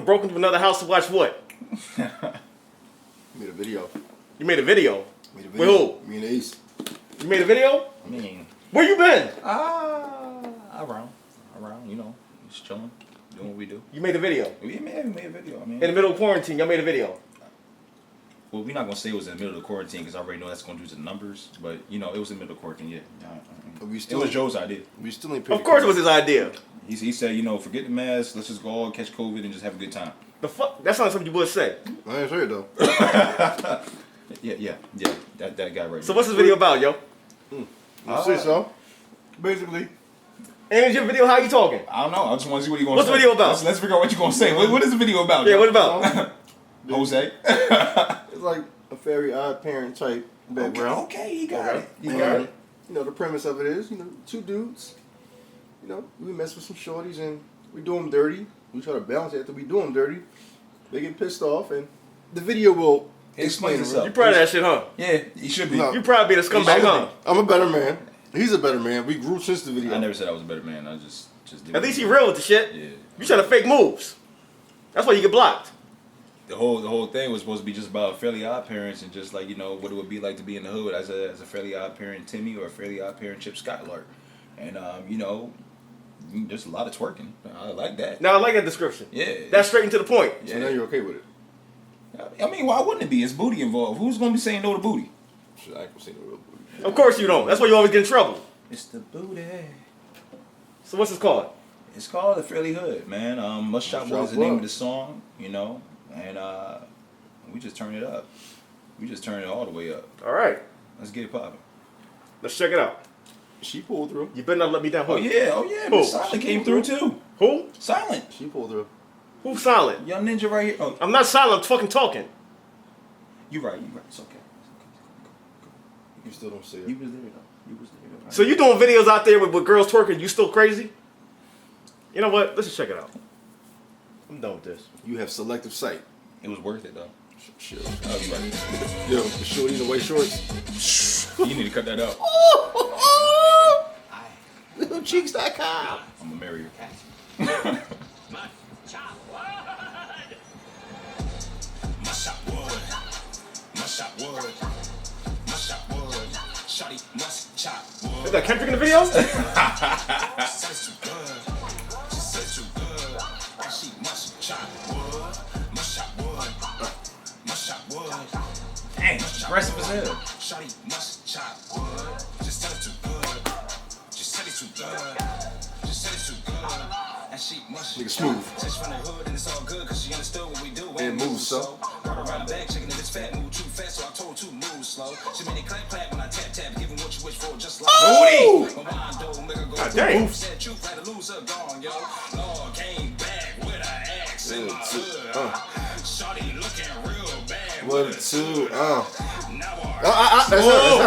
broke into another house to watch what? Made a video. You made a video? With who? Me and Ace. You made a video? I mean, where you been? Around, you know, just chilling, doing what we do. You made a video? We made a video, I mean. In the middle of quarantine, y'all made a video? Well, we're not going to say it was in the middle of quarantine because I already know that's going to do the numbers. But, you know, it was in the middle of quarantine, yeah. It was Joe's idea. We still ain't paid. Of course it was his idea. He said, you know, forget the mask, let's just go all catch COVID and just have a good time. The fuck? That's not something you would say. I ain't sure though. yeah. That guy right So what's this video about, yo? You say so? Basically. And is your video how you talking? I don't know. I just want to see what you're going to say. What's the video about? Let's figure out what you're going to say. What is the video about? Yeah, what about? Jose? It's like a very odd parent type background. Okay, you got it. You got it. You know, the premise of it is, you know, two dudes, you know, we mess with some shorties and we do them dirty. We try to balance it after we do them dirty. They get pissed off and the video will explain itself. You proud of that shit, huh? Yeah, he should be. No. You probably be the scumbag, huh? I'm a better man. He's a better man. We grew since the video. I never said I was a better man. I just did. At least he real with the shit. Yeah. You trying to fake moves. That's why you get blocked. The whole thing was supposed to be just about Fairly Odd Parents and just like, you know, what it would be like to be in the hood as a Fairly Odd Parent Timmy or a Fairly Odd Parent Chip Skylark. And you know, there's a lot of twerking. I like that. Now I like that description. Yeah. That's straight and to the point. Yeah. So now you're okay with it? I mean, why wouldn't it be? It's booty involved. Who's gonna be saying no to booty? Shit, I can say no real booty. Of course you don't. That's why you always get in trouble. It's the booty. So what's this called? It's called The Fairly Hood, man. Must Shop Wood is the name of the song, you know, and we just turn it up. We just turn it all the way up. All right. Let's get it popping. Let's check it out. She pulled through. You better not let me down. Oh yeah. Who? Miss Silent came through too. Who? Silent. She pulled through. Who's silent? Young Ninja right here. Oh, I'm not silent. I'm fucking talking. you right. It's okay. You still don't see it. You was there though. You was there though. So you doing videos out there with girls twerking? You still crazy? You know what? Let's just check it out. I'm done with this. You have selective sight. It was worth it though. Shit. Oh, you right. Yo, the shorty in the white shorts. You need to cut that out. LittleCheeks.com. I'm gonna marry her. Is that Kendrick in the video? Dang, aggressive as hell. Nigga smooth. And move, so. Oh! God dang. One, two, That's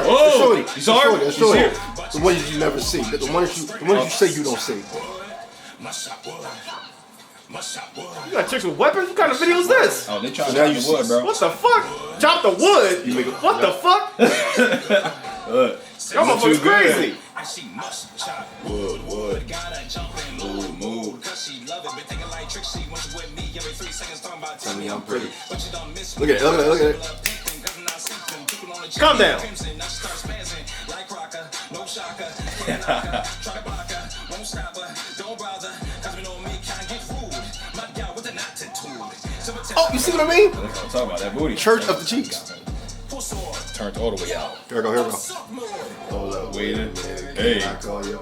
Whoa. shorty. You saw her? That's You see shorty. her? The one you never see. The one that you say you don't see. You got chicks with weapons? What kind of video is this? Oh, they trying So to now chop you the wood, see- bro. What the fuck? Chop the wood? You make a- What the fuck? Y'all motherfuckers crazy. Wood. Move. Tell me I'm pretty. Look at it. Calm down. Oh, you see what I mean? I'm talking about that booty. Church of the cheeks. Turned all the way out. Here we go. Hold up. Wait a minute. Hey. I call you.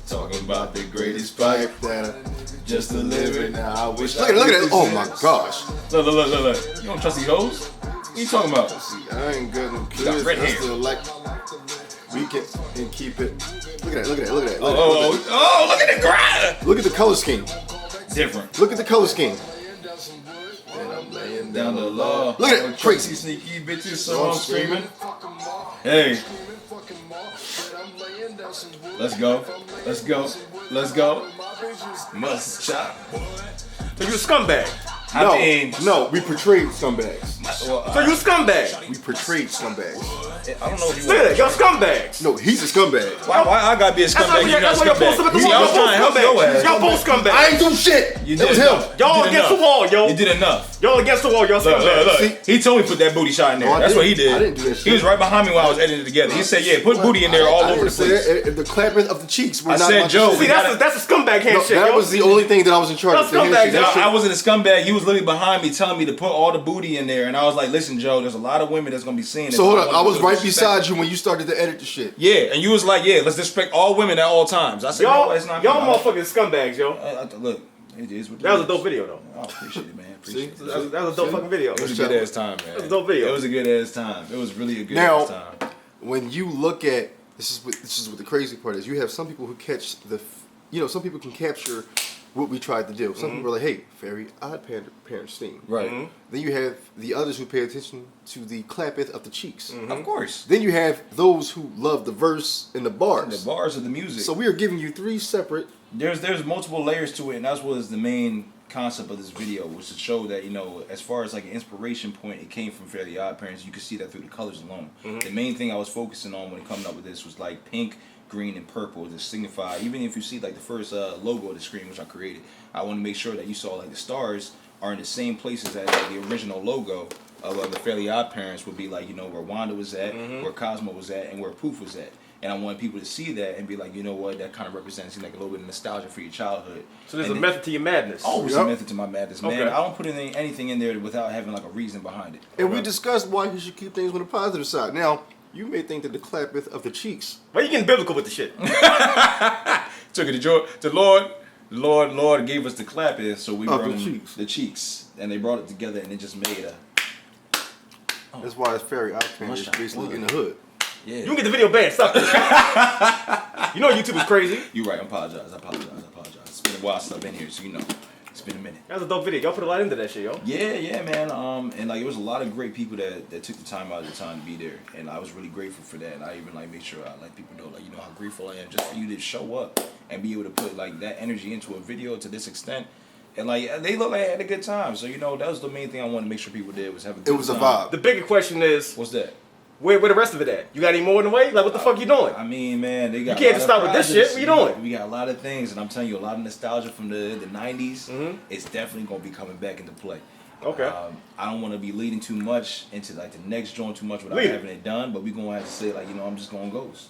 Talking about the greatest Pipe pipe. that Just to live it. now. I wish. Look at it. Oh my gosh. Look. You don't trust these hoes? What you talking about? I ain't good in kids. got red I hair. still like. We can and keep it. Look at that. Oh, look at the grind. Look at the color scheme. Different. Look at the color scheme. And I'm laying down the law. Look at it, crazy. Sneaky bitches, so I'm screaming. Hey. Let's go. Must chop. So you a scumbag. No, we portrayed scumbags. So you scumbag. We portrayed scumbags. I don't know if you Look at that, want. y'all scumbags. No, he's a scumbag. Why I gotta be a That's scumbag? You why not y'all post up at the scumbag. See, wall. I was trying to help your ass. Y'all both scumbags. I ain't do shit. You That did was enough. him. Y'all You did against enough. the wall, yo. You did enough. Y'all against the wall, y'all Look, scumbags. look. He told me to put that booty shot in there. No, I That's what he didn't. did. I didn't do that shit. He was right behind me while I was editing it together. He said, "Yeah, put booty in there all over the place." The clapping of the cheeks were I not said, my Joe, shit. See, that's a scumbag No, handshake, that yo. was the only thing that I was in charge That's of. The scumbag, handshake. That I shit- wasn't a scumbag. He was literally behind me telling me to put all the booty in there, and I was like, "Listen, Joe, there's a lot of women that's gonna be seeing this." So hold on, want I to was feel right disrespected." beside you when you started to edit the shit. Yeah, and you was like, "Yeah, let's disrespect all women at all times." I said, "No, it's not." Y'all me. motherfucking scumbags, yo. Look, it is what it That was a is. dope video, though. Oh, appreciate it, man. Appreciate it. That was a dope fucking video. It was a good ass time, man. It was a dope video. It was a good ass time. It was really a good Now- ass time. When you look at this is what the crazy part is. You have some people who catch some people can capture what we tried to do. Some people are like, hey, very odd parents theme. Right. Then you have the others who pay attention to the clappeth of the cheeks. Of course. Then you have those who love the verse and the bars. The bars of the music. So we are giving you three separate. There's multiple layers to it, and that's what is the main concept of this video, was to show that, as far as like an inspiration point, it came from Fairly Odd Parents. You can see that through the colors alone. The main thing I was focusing on when coming up with this was like pink, green, and purple to signify. Even if you see like the first logo of the screen, which I created, I want to make sure that you saw like the stars are in the same places as like, the original logo of the Fairly Odd Parents would be, like, where Wanda was at, where Cosmo was at, and where Poof was at. And I want people to see that and be like, you know what, that kind of represents like a little bit of nostalgia for your childhood. So there's a method to your madness. Always a method to my madness, man. Okay. I don't put anything in there without having like a reason behind it. And we discussed why you should keep things on the positive side. Now, you may think that the clappeth of the cheeks. Why you getting biblical with the shit? Took it to George. The Lord gave us the clappeth, so we Of brought the him cheeks. the cheeks, and they brought it together, and it just made a. That's why it's Fairy Odd Parents is Much basically wood. in the hood. Yeah. You can get the video banned. Stop it. You know YouTube is crazy. You're right. I apologize. It's been a while since I've been here, so it's been a minute. That was a dope video. Y'all put a lot into that shit, yo. Yeah, man. And like it was a lot of great people that took the time out of the time to be there, and I was really grateful for that. And I even like make sure I let people know, like, how grateful I am just for you to show up and be able to put like that energy into a video to this extent. And like they look like they had a good time. So that was the main thing I wanted to make sure people did was have a good time. It was a vibe. The bigger question is, What's that? where the rest of it at? You got any more in the way? Like, what the fuck you doing? I mean, man, they got. You can't a just lot stop of with this projects. shit. What you doing? We got a lot of things, and I'm telling you, a lot of nostalgia from the '90s. It's definitely gonna be coming back into play. Okay. I don't want to be leading too much into like the next joint too much without Lead it. having it done, but we gonna have to say like I'm just going ghost.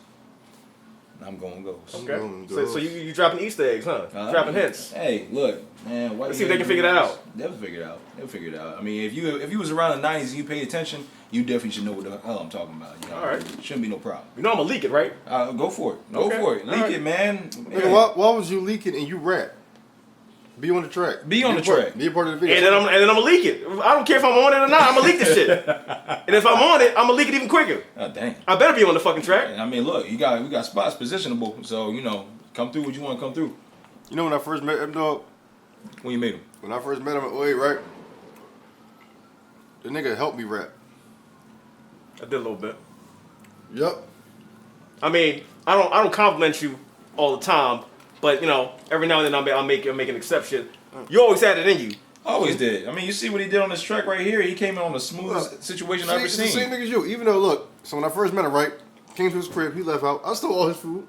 I'm going ghost. Okay. So you dropping Easter eggs, huh? Dropping hints. Hey, look, man. Let's see if they can figure that out. They'll figure it out. They'll figure it out. I mean, if you was around the '90s and you paid attention, you definitely should know what the hell I'm talking about. All right. Shouldn't be no problem. You know I'm gonna leak it, right? Go for it. Go Okay. for it. Leak All right. it, man. Nigga, why was you leaking and you rap? Be on the track. Be on the track. Be a part of the video. And then I'm gonna leak it. I don't care if I'm on it or not. I'm gonna leak this shit. And if I'm on it, I'm gonna leak it even quicker. Oh, dang. I better be on the fucking track. I mean, look, we got spots positionable, so come through what you want to come through. You know when I first met M-Dogg? When you made them. When I first met him at 08, right? The nigga helped me rap. I did a little bit. Yep. I mean, I don't compliment you all the time, but every now and then I'll make an exception. You always had it in you. Always did. I mean, you see what he did on this track right here. He came in on the smoothest situation I've ever It's the same seen. nigga as you. Even though, look, so when I first met him, right? Came to his crib, he left out. I stole all his food.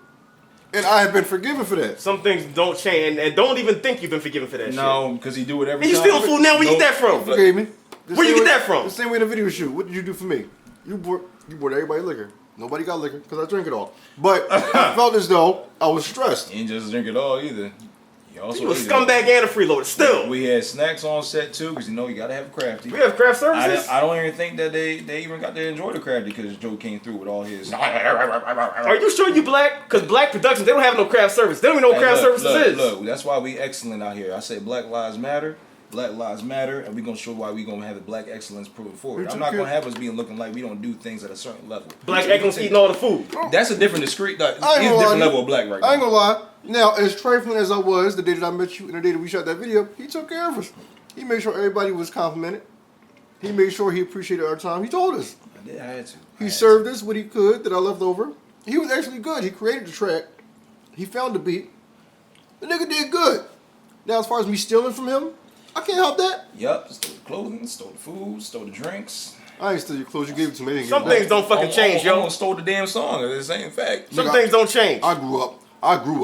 And I have been forgiven for that. Some things don't change, and don't even think you've been forgiven for that shit. No, because he do it every And you time. steal food now. Where you get that from? Forgave me. The Where you same get way- that from? The same way in the video shoot. What did you do for me? You bought everybody liquor. Nobody got liquor because I drink it all. But I felt as though I was stressed. He didn't just drink it all either. He also You a ate it. scumbag and a freeloader. Still, We had snacks on set too, because you got to have a crafty. we have craft services. I don't even think that they even got to enjoy the crafty because Joe came through with all his. Are you sure you black? Because black productions, they don't have no craft service. They don't even know what craft services is. Look, that's why we excellent out here. I say Black Lives Matter. Black Lives Matter, and we're gonna show why we're gonna have the black excellence proven forward. I'm not gonna have us being looking like we don't do things at a certain level. Black excellence eating all the food. That's a different discreet. He's a I ain't gonna different lie, level of black right now. I ain't gonna lie. Now, as trifling as I was the day that I met you and the day that we shot that video, he took care of us. He made sure everybody was complimented. He made sure he appreciated our time. He told us. I had to. He served us what he could that I left over. He was actually good. He created the track. He found the beat. The nigga did good. Now, as far as me stealing from him, I can't help that. Yup, stole the clothing, stole the food, stole the drinks. I ain't steal your clothes. You gave it to me. I didn't Some give it things don't fucking change, yo. Almost stole the damn song. It's the same fact. Some Nigga, things don't change. I grew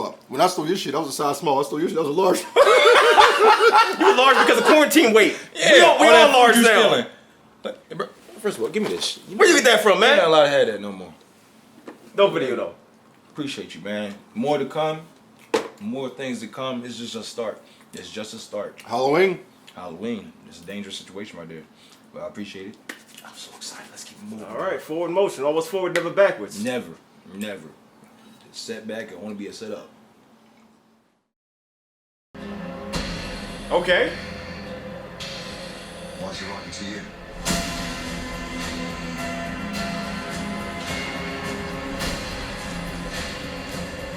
up. When I stole your shit, I was a size small. I stole your shit, I was a large. You large because of quarantine weight. Yeah, we all large you now. stealing. Hey, bro, first of all, give me this. Where you get that from, I ain't man? allowed to have that no more. No video though. Appreciate you, man. More to come. More things to come. It's just a start. It's just a start. Halloween. It's a dangerous situation right there. But I appreciate it. I'm so excited. Let's keep moving. All right, forward motion. Always forward, never backwards. Never. Set back. I want to be a setup. Okay. Why's he writing to you?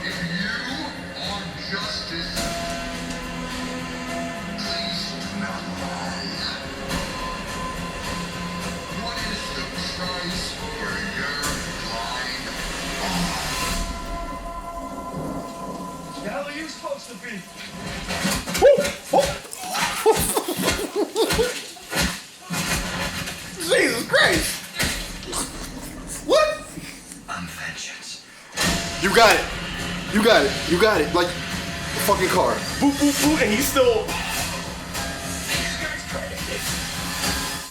If you are justice, please do not lie. What is the price for your lying? The hell are you supposed to be? Jesus Christ. What? I'm vengeance. You got it. Like a fucking car. Boop, boop, boop, and he's still